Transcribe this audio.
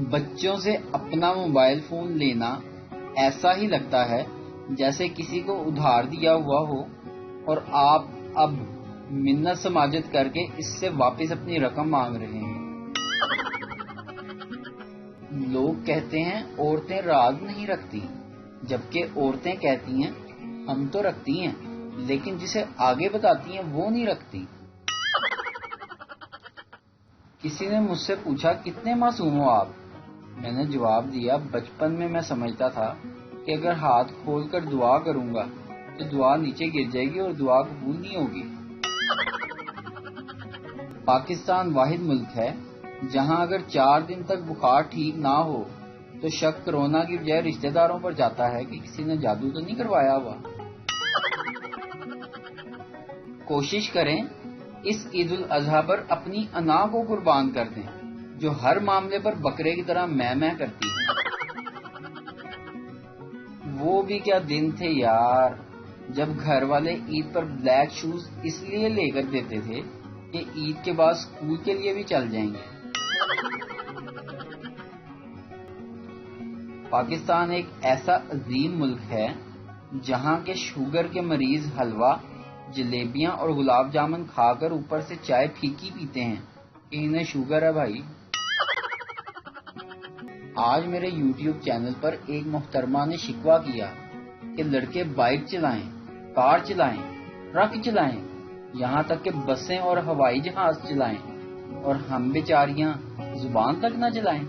بچوں سے اپنا موبائل فون لینا ایسا ہی لگتا ہے جیسے کسی کو ادھار دیا ہوا ہو اور آپ اب منت سماجت کر کے اس سے واپس اپنی رقم مانگ رہے ہیں۔ لوگ کہتے ہیں عورتیں راز نہیں رکھتی، جبکہ عورتیں کہتی ہیں ہم تو رکھتی ہیں، لیکن جسے آگے بتاتی ہیں وہ نہیں رکھتی۔ کسی نے مجھ سے پوچھا کتنے معصوم ہو آپ؟ میں نے جواب دیا بچپن میں سمجھتا تھا کہ اگر ہاتھ کھول کر دعا کروں گا تو دعا نیچے گر جائے گی اور دعا قبول نہیں ہوگی۔ پاکستان واحد ملک ہے جہاں اگر 4 دن تک بخار ٹھیک نہ ہو تو شک کرونا کی بجائے رشتہ داروں پر جاتا ہے کہ کسی نے جادو تو نہیں کروایا ہوا۔ کوشش کریں اس عید الاضحیٰ پر اپنی انا کو قربان کر دیں جو ہر معاملے پر بکرے کی طرح میں کرتی ہے۔ وہ بھی کیا دن تھے یار جب گھر والے عید پر بلیک شوز اس لیے لے کر دیتے تھے کہ عید کے بعد اسکول کے لیے بھی چل جائیں گے۔ پاکستان ایک ایسا عظیم ملک ہے جہاں کے شوگر کے مریض حلوہ، جلیبیاں اور گلاب جامن کھا کر اوپر سے چائے پھیکی پیتے ہیں کہ انہیں شوگر ہے بھائی۔ آج میرے یوٹیوب چینل پر ایک محترمہ نے شکوہ کیا کہ لڑکے بائک چلائیں، کار چلائیں، ٹرک چلائیں، یہاں تک کہ بسیں اور ہوائی جہاز چلائیں اور ہم بیچاریاں زبان تک نہ چلائیں۔